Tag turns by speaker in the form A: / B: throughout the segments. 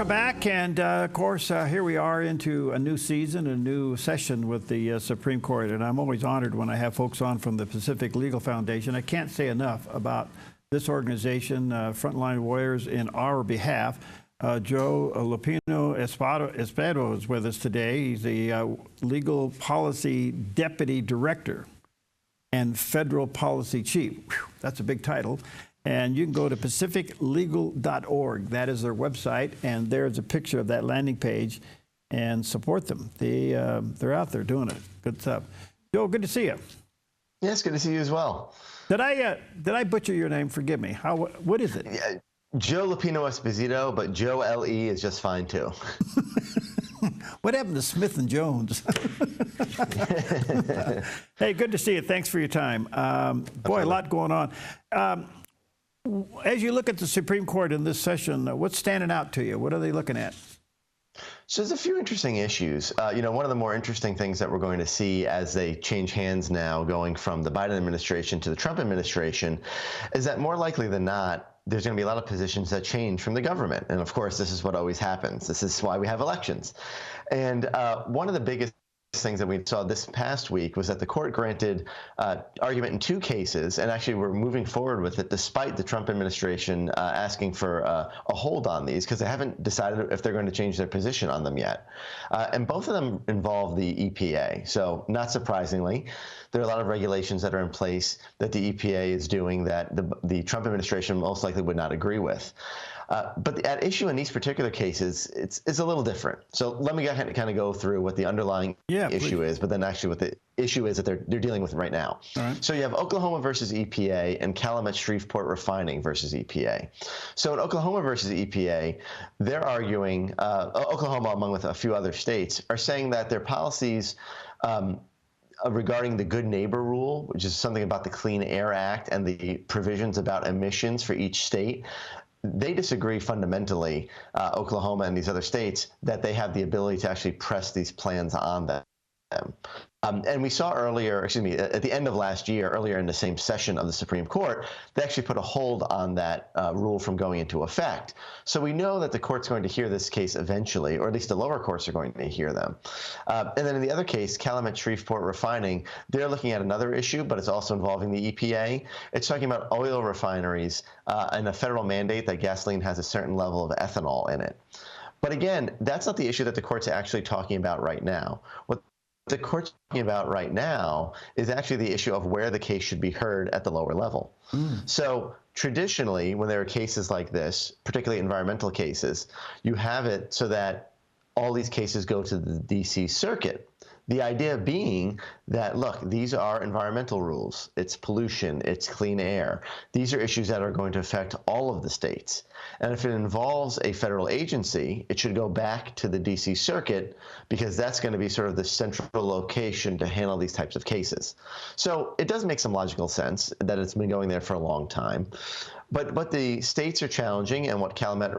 A: Welcome back, and of course, here we are into a new season, a new session with the Supreme Court, and I'm always honored when I have folks on from the Pacific Legal Foundation. I can't say enough about this organization, Frontline Warriors in our behalf. Joe Luppino Esposito is with us today. He's the Legal Policy Deputy Director and Federal Policy Chief. Whew, that's a big title. And you can go to pacificlegal.org. That is their website, and there's a picture of that landing page, and support them. They're out there doing it. Good stuff. Joe, good to see you.
B: Yes, good to see you as well.
A: Did I butcher your name? Forgive me. What is it?
B: Yeah, Joe Luppino Esposito, but Joe L.E. is just fine too.
A: What happened to Smith and Jones? Hey, good to see you. Thanks for your time. Boy, a lot going on. As you look at the Supreme Court in this session, what's standing out to you? What are they looking at?
B: So there's a few interesting issues. One of the more interesting things that we're going to see as they change hands now, going from the Biden administration to the Trump administration, is that more likely than not, there's going to be a lot of positions that change from the government. And of course, this is what always happens. This is why we have elections. And one of the biggest things that we saw this past week was that the court granted argument in two cases, and actually we're moving forward with it despite the Trump administration asking for a hold on these because they haven't decided if they're going to change their position on them yet. And both of them involve the EPA. So not surprisingly, there are a lot of regulations that are in place that the EPA is doing that the Trump administration most likely would not agree with. But at issue in these particular cases, it's a little different. So let me go ahead and kind of go through what the underlying issue is, but then actually what the issue is that they're dealing with right now. All right. So you have Oklahoma versus EPA and Calumet Shreveport Refining versus EPA. So in Oklahoma versus EPA, they're arguing, Oklahoma, along with a few other states, are saying that their policies regarding the Good Neighbor Rule, which is something about the Clean Air Act and the provisions about emissions for each state, they disagree fundamentally, Oklahoma and these other states, that they have the ability to actually press these plans on them. And we saw earlier, at the end of last year, earlier in the same session of the Supreme Court, they actually put a hold on that rule from going into effect. So we know that the court's going to hear this case eventually, or at least the lower courts are going to hear them. And then in the other case, Calumet Shreveport Refining, they're looking at another issue, but it's also involving the EPA. It's talking about oil refineries and a federal mandate that gasoline has a certain level of ethanol in it. But again, that's not the issue that the court's actually talking about right now. What the court's talking about right now is actually the issue of where the case should be heard at the lower level. So traditionally, when there are cases like this, particularly environmental cases, you have it so that all these cases go to the D.C. Circuit. The idea being that, look, these are environmental rules. It's pollution. It's clean air. These are issues that are going to affect all of the states. And if it involves a federal agency, it should go back to the D.C. Circuit because that's going to be sort of the central location to handle these types of cases. So it does make some logical sense that it's been going there for a long time. But what the states are challenging and what Calumet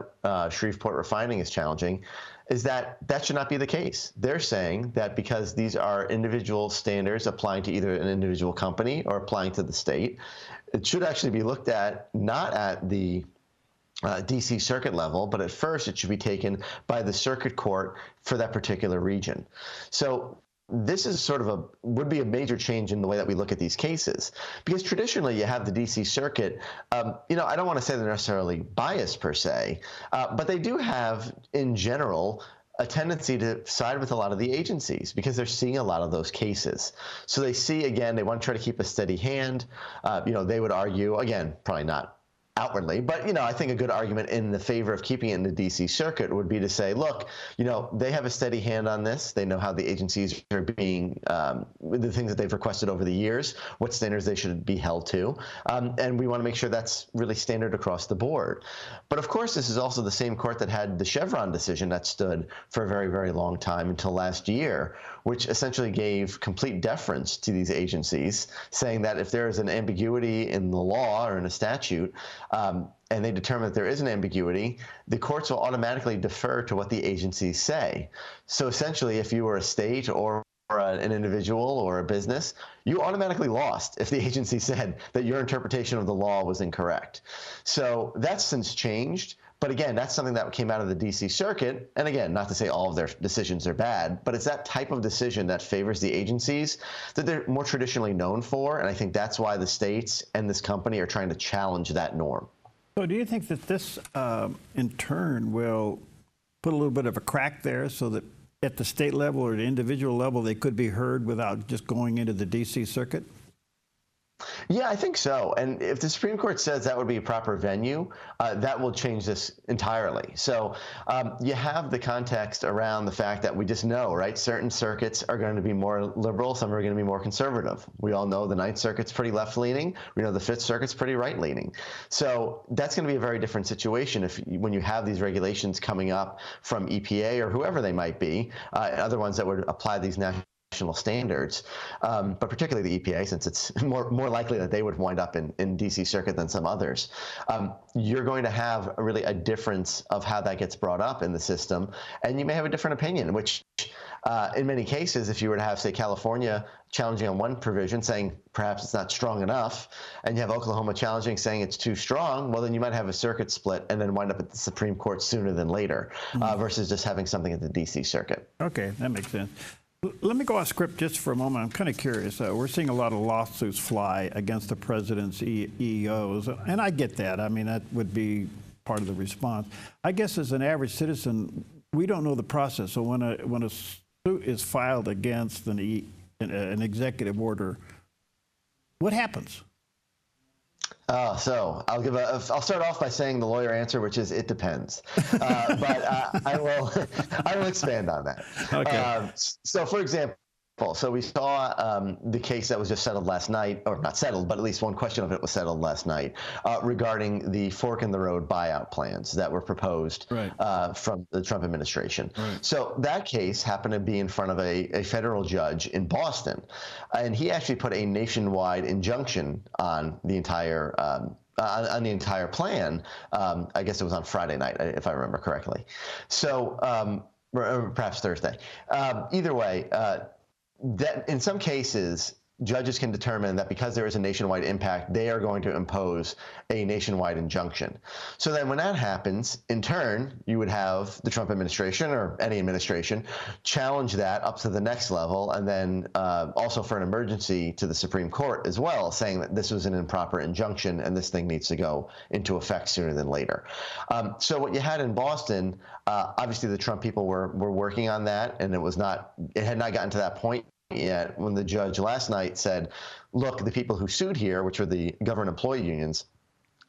B: Shreveport Refining is challenging is that that should not be the case. They're saying that because these are individual standards applying to either an individual company or applying to the state, it should actually be looked at not at the D.C. Circuit level, but at first it should be taken by the circuit court for that particular region. So this is sort of would be a major change in the way that we look at these cases, because traditionally you have the D.C. Circuit. I don't want to say they're necessarily biased per se, but they do have, in general, a tendency to side with a lot of the agencies because they're seeing a lot of those cases. So they see, again, they want to try to keep a steady hand. They would argue, again, probably not outwardly, but I think a good argument in the favor of keeping it in the D.C. Circuit would be to say, look, they have a steady hand on this. They know how the agencies are being, the things that they've requested over the years, what standards they should be held to, and we want to make sure that's really standard across the board. But of course, this is also the same court that had the Chevron decision that stood for a very, very long time until last year, which essentially gave complete deference to these agencies, saying that if there is an ambiguity in the law or in a statute, and they determine that there is an ambiguity, the courts will automatically defer to what the agencies say. So essentially, if you were a state or an individual or a business, you automatically lost if the agency said that your interpretation of the law was incorrect. So that's since changed, But again, that's something that came out of the D.C. Circuit. And again, not to say all of their decisions are bad, but it's that type of decision that favors the agencies that they're more traditionally known for. And I think that's why the states and this company are trying to challenge that norm.
A: So do you think that this, in turn, will put a little bit of a crack there so that at the state level or the individual level, they could be heard without just going into the D.C. Circuit?
B: Yeah, I think so. And if the Supreme Court says that would be a proper venue, that will change this entirely. So you have the context around the fact that we just know, right? Certain circuits are going to be more liberal, some are going to be more conservative. We all know the Ninth Circuit's pretty left-leaning. We know the Fifth Circuit's pretty right-leaning. So that's going to be a very different situation when you have these regulations coming up from EPA or whoever they might be, other ones that would apply these national standards, but particularly the EPA, since it's more likely that they would wind up in D.C. Circuit than some others. You're going to have really a difference of how that gets brought up in the system, and you may have a different opinion, which in many cases, if you were to have, say, California challenging on one provision, saying perhaps it's not strong enough, and you have Oklahoma challenging, saying it's too strong, well, then you might have a circuit split and then wind up at the Supreme Court sooner than later, versus just having something at the D.C. Circuit.
A: Okay, that makes sense. Let me go off script just for a moment. I'm kind of curious. We're seeing a lot of lawsuits fly against the president's EEOs, and I get that. I mean, that would be part of the response. I guess as an average citizen, we don't know the process. So when a suit is filed against an executive order, what happens?
B: So I'll start off by saying the lawyer answer, which is it depends. But I will expand on that.
A: Okay.
B: So for example, so we saw the case that was just settled last night, or not settled, but at least one question of it was settled last night, regarding the fork in the road buyout plans that were proposed from the Trump administration. Right. So that case happened to be in front of a federal judge in Boston, and he actually put a nationwide injunction on the entire plan. I guess it was on Friday night, if I remember correctly. So, or perhaps Thursday. Either way, that in some cases, judges can determine that because there is a nationwide impact, they are going to impose a nationwide injunction. So then when that happens, in turn, you would have the Trump administration or any administration challenge that up to the next level, and then also for an emergency to the Supreme Court as well, saying that this was an improper injunction and this thing needs to go into effect sooner than later. So what you had in Boston, obviously the Trump people were working on that, and it had not gotten to that point yet when the judge last night said, look, the people who sued here, which were the government employee unions,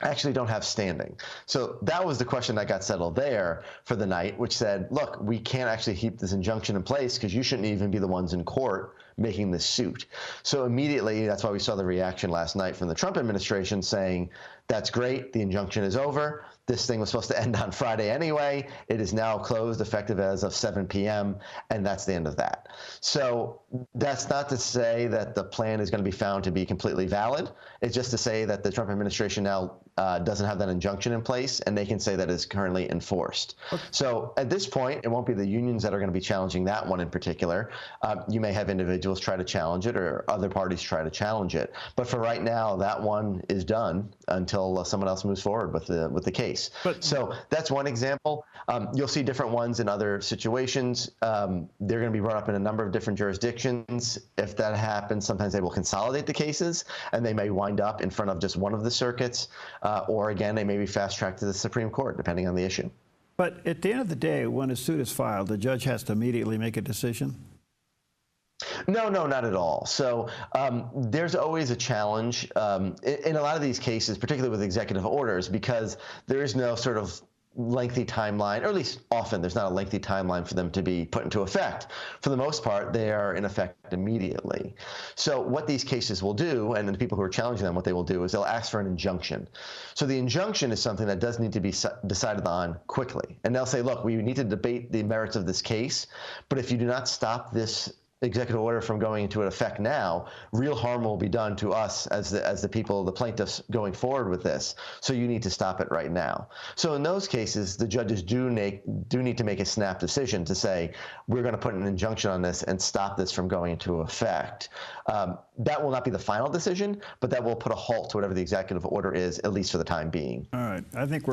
B: actually don't have standing. So that was the question that got settled there for the night, which said, look, we can't actually keep this injunction in place because you shouldn't even be the ones in court making this suit. So immediately, that's why we saw the reaction last night from the Trump administration saying, that's great, the injunction is over. This thing was supposed to end on Friday anyway. It is now closed effective as of 7 p.m., and that's the end of that. So that's not to say that the plan is going to be found to be completely valid. It's just to say that the Trump administration now doesn't have that injunction in place, and they can say that it's currently enforced. Okay. So at this point, it won't be the unions that are going to be challenging that one in particular. You may have individuals try to challenge it or other parties try to challenge it. But for right now, that one is done until someone else moves forward with the case. So that's one example. You'll see different ones in other situations. They're going to be brought up in a number of different jurisdictions. If that happens, sometimes they will consolidate the cases, and they may wind up in front of just one of the circuits, or again, they may be fast-tracked to the Supreme Court, depending on the issue.
A: But at the end of the day, when a suit is filed, the judge has to immediately make a decision?
B: No, not at all. So there's always a challenge in a lot of these cases, particularly with executive orders, because there is no sort of lengthy timeline, or at least often there's not a lengthy timeline for them to be put into effect. For the most part, they are in effect immediately. So what these cases will do, and the people who are challenging them, what they will do is they'll ask for an injunction. So the injunction is something that does need to be decided on quickly. And they'll say, look, we need to debate the merits of this case, but if you do not stop this executive order from going into effect now, real harm will be done to us as the people, the plaintiffs going forward with this. So you need to stop it right now. So in those cases, the judges do need to make a snap decision to say, we're going to put an injunction on this and stop this from going into effect. That will not be the final decision, but that will put a halt to whatever the executive order is, at least for the time being.
A: All right. I think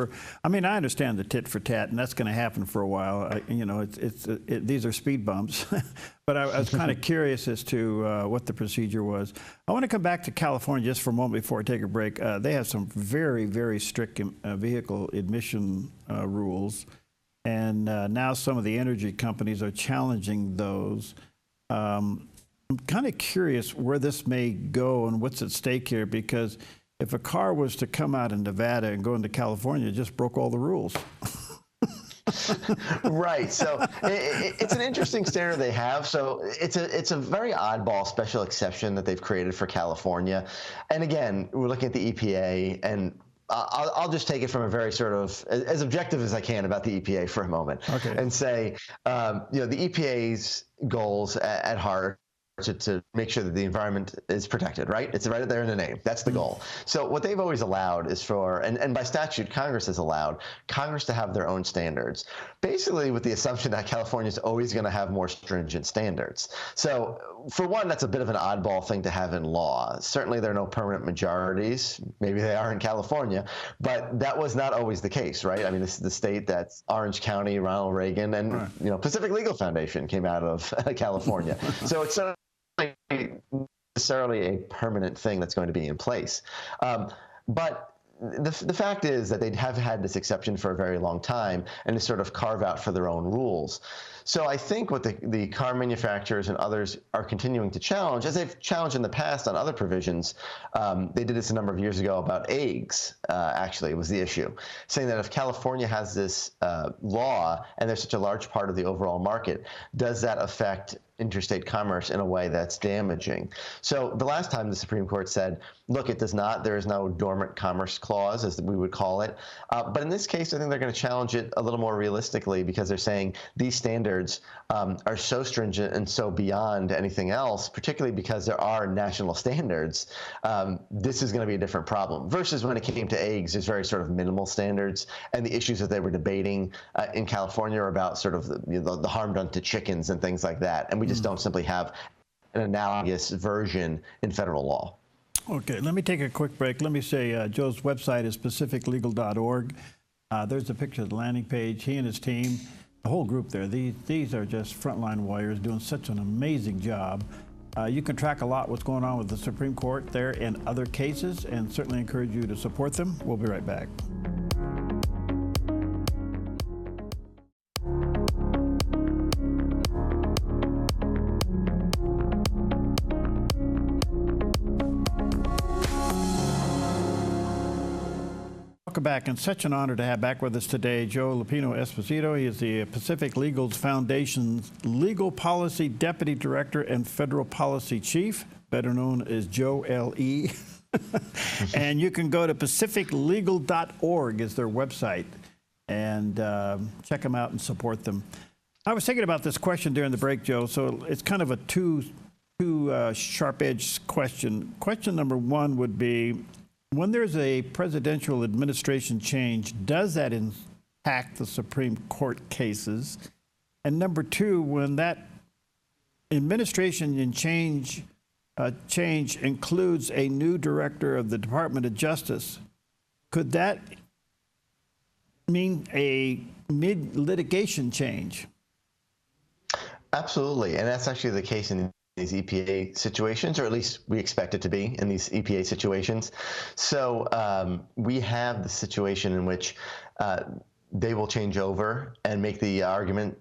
A: I mean, I understand the tit for tat, and that's going to happen for a while. You know, these are speed bumps. But I was kind of curious as to what the procedure was. I want to come back to California just for a moment before I take a break. They have some very, very strict vehicle emission rules, and now some of the energy companies are challenging those. I'm kind of curious where this may go and what's at stake here, because if a car was to come out in Nevada and go into California, it just broke all the rules.
B: Right. So it's an interesting standard they have. So it's a very oddball special exception that they've created for California. And again, we're looking at the EPA, and I'll just take it from a very sort of as objective as I can about the EPA for a moment,
A: okay,
B: and say, you know, the EPA's goals at heart to make sure that the environment is protected, right? It's right there in the name. That's the goal. So what they've always allowed is for, and by statute, Congress has allowed Congress to have their own standards, basically with the assumption that California is always going to have more stringent standards. So for one, that's a bit of an oddball thing to have in law. Certainly there are no permanent majorities. Maybe they are in California, but that was not always the case, right? I mean, this is the state that's Orange County, Ronald Reagan, and
A: right,
B: you know, Pacific Legal Foundation came out of California. So it's not necessarily a permanent thing that's going to be in place. But the fact is that they have had this exception for a very long time and to sort of carve out for their own rules. So I think what the car manufacturers and others are continuing to challenge, as they've challenged in the past on other provisions, they did this a number of years ago about eggs, actually, was the issue, saying that if California has this law and there's such a large part of the overall market, does that affect interstate commerce in a way that's damaging? So the last time the Supreme Court said, look, it does not. There is no dormant commerce clause, as we would call it. But in this case, I think they're going to challenge it a little more realistically, because they're saying these standards are so stringent and so beyond anything else, particularly because there are national standards. This is going to be a different problem. Versus when it came to eggs, there's very sort of minimal standards. And the issues that they were debating in California are about sort of the harm done to chickens and things like that. And we just don't simply have an analogous version in federal law.
A: Okay, let me take a quick break. Let me say Joe's website is pacificlegal.org. There's a picture of the landing page. He and his team, the whole group there, these are just frontline warriors doing such an amazing job. You can track a lot what's going on with the Supreme Court there and other cases, and certainly encourage you to support them. We'll be right back. Welcome back, and such an honor to have back with us today Joe Luppino Esposito. He is the Pacific Legal Foundation's Legal Policy Deputy Director and Federal Policy Chief, better known as Joe L.E. And you can go to pacificlegal.org is their website, and check them out and support them. I was thinking about this question during the break, Joe, so it's kind of a two sharp-edged question. Question number one would be, when there's a presidential administration change, does that impact the Supreme Court cases? And number two, when that administration and change includes a new director of the Department of Justice, could that mean a mid-litigation change?
B: Absolutely, and that's actually the case in these EPA situations, or at least we expect it to be in these EPA situations. So we have the situation in which they will change over and make the argument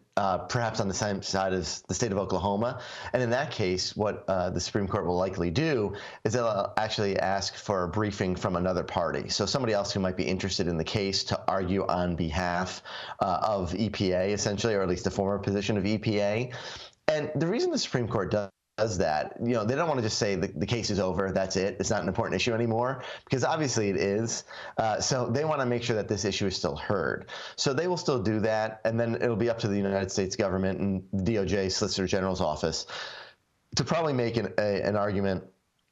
B: perhaps on the same side as the state of Oklahoma. And in that case, what the Supreme Court will likely do is they'll actually ask for a briefing from another party. So somebody else who might be interested in the case to argue on behalf of EPA, essentially, or at least the former position of EPA. And the reason the Supreme Court does that, you know, they don't want to just say the case is over, that's it, it's not an important issue anymore, because obviously it is. So they want to make sure that this issue is still heard. So they will still do that, and then it'll be up to the United States government and the DOJ, Solicitor General's office, to probably make an argument,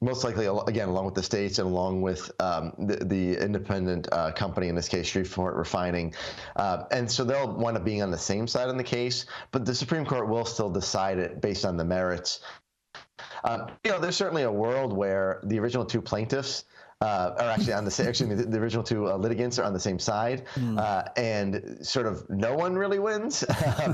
B: most likely, again, along with the states and along with the independent company, in this case, Shreveport Refining. And so they'll wind up being on the same side in the case, but the Supreme Court will still decide it based on the merits. There's certainly a world where the original two plaintiffs are actually on the same. Actually, the original two litigants are on the same side, and sort of no one really wins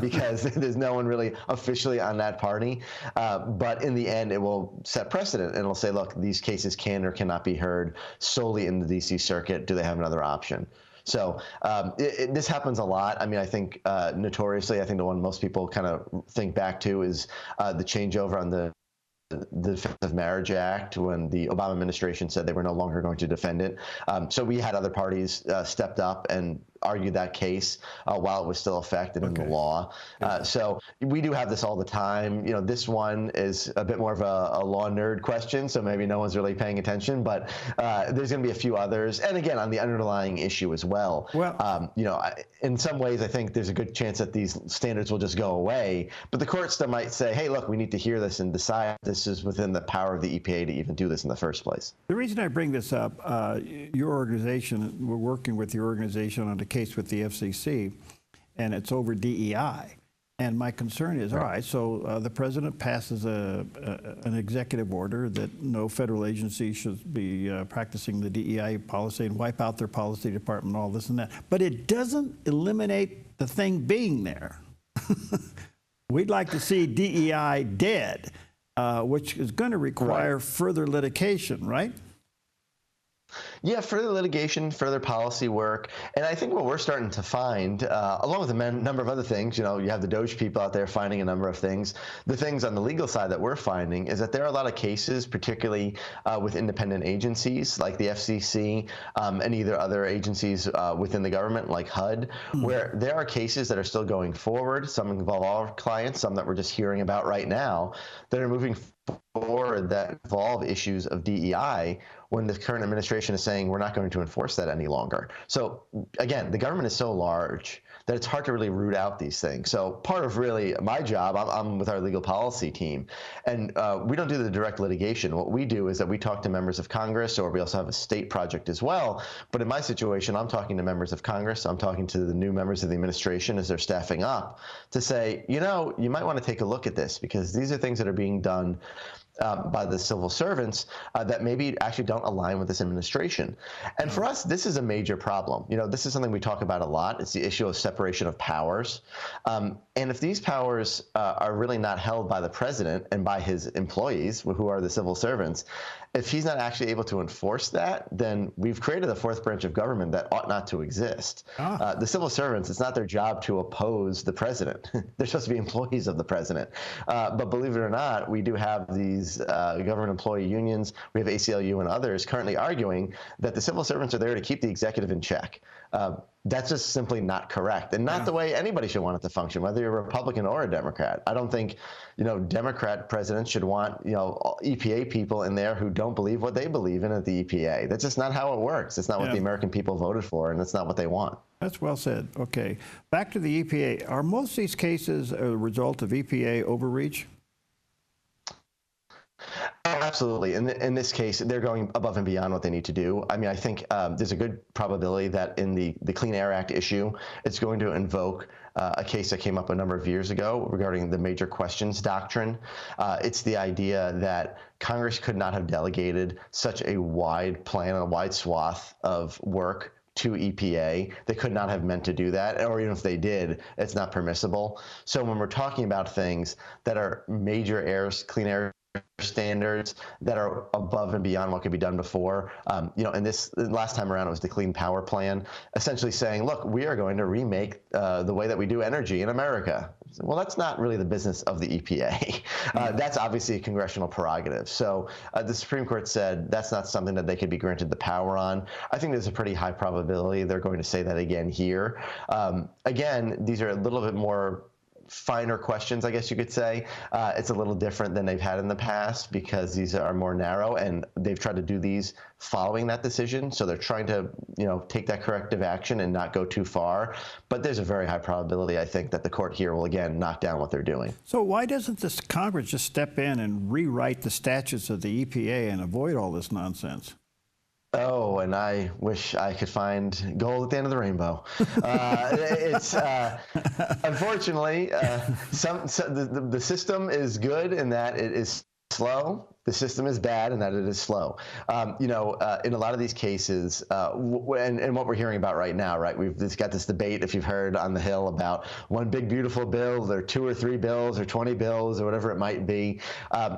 B: because there's no one really officially on that party. But in the end, it will set precedent, and it'll say, look, these cases can or cannot be heard solely in the D.C. Circuit. Do they have another option? So this happens a lot. I mean, I think notoriously, I think the one most people kind of think back to is the changeover on the Defense of Marriage Act, when the Obama administration said they were no longer going to defend it. So we had other parties stepped up and argued that case while it was still effective in the law. So we do have this all the time. This one is a bit more of a law nerd question, so maybe no one's really paying attention, but there's going to be a few others. And again, on the underlying issue as well. In some ways, I think there's a good chance that these standards will just go away, but the court still might say, hey, look, we need to hear this and decide this is within the power of the EPA to even do this in the first place.
A: The reason I bring this up, your organization, we're working with your organization on a case with the FCC, and it's over DEI. And my concern is, all right, so the president passes an executive order that no federal agency should be practicing the DEI policy and wipe out their policy department, all this and that. But it doesn't eliminate the thing being there. We'd like to see DEI dead, which is going to require further litigation, right?
B: Yeah, further litigation, further policy work. And I think what we're starting to find, along with a number of other things, you have the DOGE people out there finding a number of things. The things on the legal side that we're finding is that there are a lot of cases, particularly with independent agencies like the FCC and either other agencies within the government like HUD, where there are cases that are still going forward. Some involve our clients, some that we're just hearing about right now, that are moving forward that involve issues of DEI when the current administration is saying we're not going to enforce that any longer. So again, the government is so large that it's hard to really root out these things. So part of really my job, I'm with our legal policy team, and we don't do the direct litigation. What we do is that we talk to members of Congress, or we also have a state project as well. But in my situation, I'm talking to members of Congress. I'm talking to the new members of the administration as they're staffing up to say, you might want to take a look at this, because these are things that are being done by the civil servants that maybe actually don't align with this administration. And for us, this is a major problem. This is something we talk about a lot. It's the issue of separation of powers. And if these powers are really not held by the president and by his employees, who are the civil servants, if he's not actually able to enforce that, then we've created a fourth branch of government that ought not to exist. The civil servants, it's not their job to oppose the president. They're supposed to be employees of the president. But believe it or not, we do have these government employee unions. We have ACLU and others currently arguing that the civil servants are there to keep the executive in check. That's just simply not correct, and not the way anybody should want it to function, whether you're a Republican or a Democrat. I don't think, Democrat presidents should want, EPA people in there who don't believe what they believe in at the EPA. That's just not how it works. It's not what the American people voted for, and that's not what they want.
A: That's well said. Okay. Back to the EPA. Are most of these cases a result of EPA overreach?
B: Absolutely. In this case, they're going above and beyond what they need to do. I mean, I think there's a good probability that in the Clean Air Act issue, it's going to invoke a case that came up a number of years ago regarding the major questions doctrine. It's the idea that Congress could not have delegated such a wide plan, a wide swath of work to EPA. They could not have meant to do that, or even if they did, it's not permissible. So when we're talking about things that are major clean air standards that are above and beyond what could be done before. And this last time around, it was the Clean Power Plan, essentially saying, look, we are going to remake the way that we do energy in America. Well, that's not really the business of the EPA. That's obviously a congressional prerogative. So the Supreme Court said that's not something that they could be granted the power on. I think there's a pretty high probability they're going to say that again here. Again, these are a little bit more finer questions, I guess you could say. It's a little different than they've had in the past because these are more narrow, and they've tried to do these following that decision. So they're trying to, take that corrective action and not go too far. But there's a very high probability, I think, that the court here will again knock down what they're doing.
A: So why doesn't this Congress just step in and rewrite the statutes of the EPA and avoid all this nonsense?
B: Oh, and I wish I could find gold at the end of the rainbow. It's unfortunately the system is good in that it is slow. The system is bad in that it is slow. In a lot of these cases, and what we're hearing about right now, right? We've just got this debate, if you've heard on the Hill, about one big beautiful bill, or 2 or 3 bills, or 20 bills, or whatever it might be.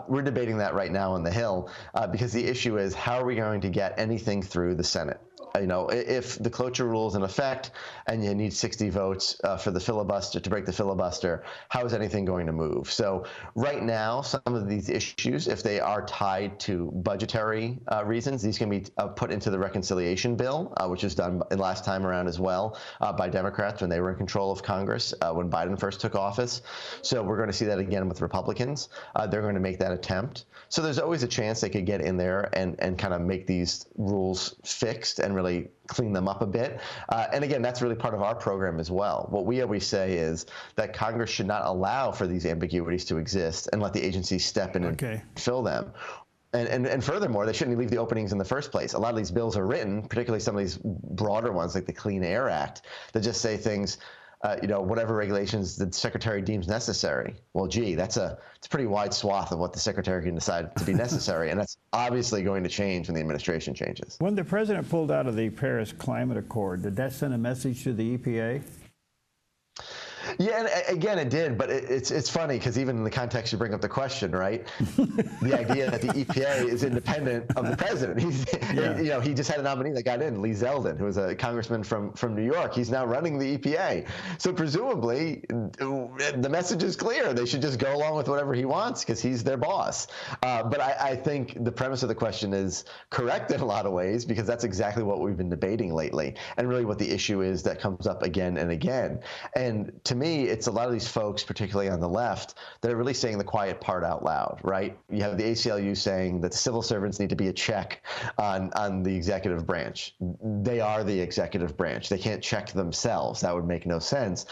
B: We're debating that right now on the Hill because the issue is, how are we going to get anything through the Senate? If the cloture rule is in effect and you need 60 votes for the filibuster to break the filibuster, how is anything going to move? So right now, some of these issues, if they are tied to budgetary reasons, these can be put into the reconciliation bill, which was done last time around as well by Democrats when they were in control of Congress when Biden first took office. So we're going to see that again with Republicans. They're going to make that attempt. So there's always a chance they could get in there and kind of make these rules fixed and really clean them up a bit. And again, that's really part of our program as well. What we always say is that Congress should not allow for these ambiguities to exist and let the agencies step in and fill them. And furthermore, they shouldn't leave the openings in the first place. A lot of these bills are written, particularly some of these broader ones like the Clean Air Act, that just say things, whatever regulations the secretary deems necessary. Well, gee, it's a pretty wide swath of what the secretary can decide to be necessary, and that's obviously going to change when the administration changes.
A: When the president pulled out of the Paris Climate Accord, did that send a message to the EPA?
B: Yeah, and again, it did, but it's funny because even in the context you bring up the question, right? The idea that the EPA is independent of the president. He just had a nominee that got in, Lee Zeldin, who was a congressman from New York. He's now running the EPA. So presumably, the message is clear. They should just go along with whatever he wants because he's their boss. But I think the premise of the question is correct in a lot of ways because that's exactly what we've been debating lately and really what the issue is that comes up again and again. And to me, it's a lot of these folks, particularly on the left, that are really saying the quiet part out loud, right? You have the ACLU saying that civil servants need to be a check on the executive branch. They are the executive branch. They can't check themselves. That would make no sense.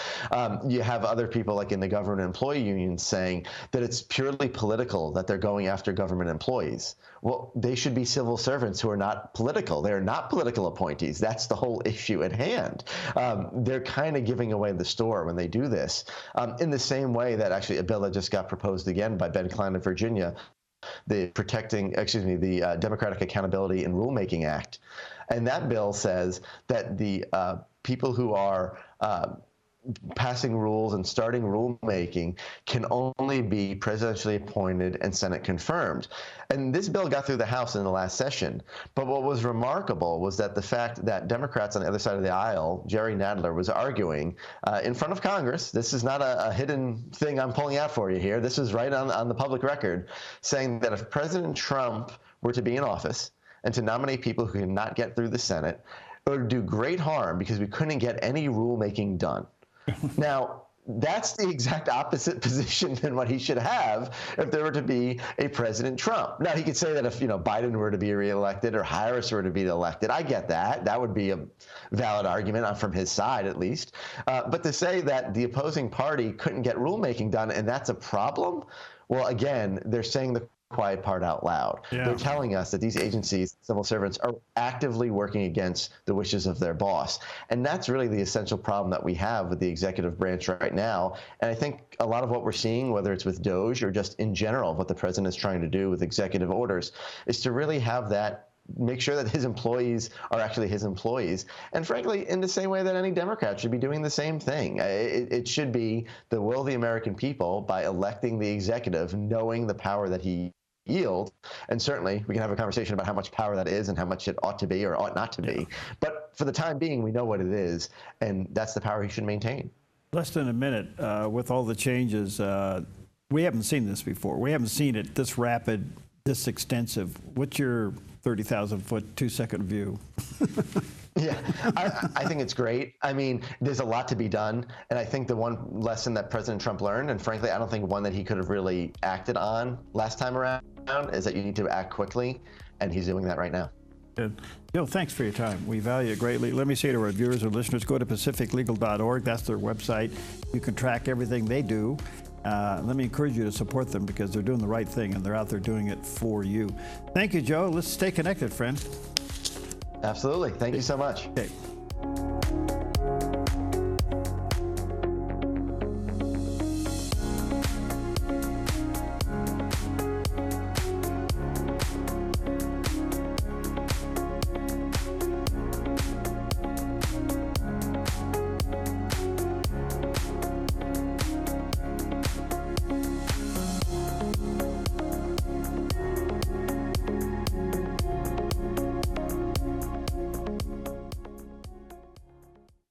B: You have other people like in the government employee unions saying that it's purely political that they're going after government employees. Well, they should be civil servants who are not political. They're not political appointees. That's the whole issue at hand. They're kind of giving away the store when they do this. In the same way that actually a bill that just got proposed again by Ben Cline of Virginia, the Democratic Accountability and Rulemaking Act. And that bill says that the people who are passing rules and starting rulemaking can only be presidentially appointed and Senate confirmed. And this bill got through the House in the last session. But what was remarkable was that the fact that Democrats on the other side of the aisle, Jerry Nadler, was arguing in front of Congress. This is not a hidden thing I'm pulling out for you here. This is right on the public record, saying that if President Trump were to be in office and to nominate people who cannot get through the Senate, it would do great harm because we couldn't get any rulemaking done. Now, that's the exact opposite position than what he should have if there were to be a President Trump. Now, he could say that if Biden were to be reelected or Harris were to be elected, I get that. That would be a valid argument from his side, at least. But to say that the opposing party couldn't get rulemaking done and that's a problem, well, again, they're saying the quiet part out loud. Yeah. They're telling us that these agencies, civil servants, are actively working against the wishes of their boss. And that's really the essential problem that we have with the executive branch right now. And I think a lot of what we're seeing, whether it's with DOGE or just in general, what the president is trying to do with executive orders, is to really have that make sure that his employees are actually his employees. And frankly, in the same way that any Democrat should be doing the same thing. It should be the will of the American people by electing the executive, knowing the power that he yields. And certainly we can have a conversation about how much power that is and how much it ought to be or ought not to be. But for the time being, we know what it is, and that's the power he should maintain. Less
A: than a minute, with all the changes, we haven't seen this before. We haven't seen it this rapid, this extensive. What's your 30,000-foot, 2-second view?
B: Yeah, I think it's great. I mean, there's a lot to be done. And I think the one lesson that President Trump learned, and frankly, I don't think one that he could have really acted on last time around, is that you need to act quickly. And he's doing that right now.
A: Good. Joe, thanks for your time. We value it greatly. Let me say to our viewers and listeners, go to pacificlegal.org. That's their website. You can track everything they do. Let me encourage you to support them because they're doing the right thing and they're out there doing it for you. Thank you, Joe. Let's stay connected, friend.
B: Absolutely. Thank you so much.
A: Okay.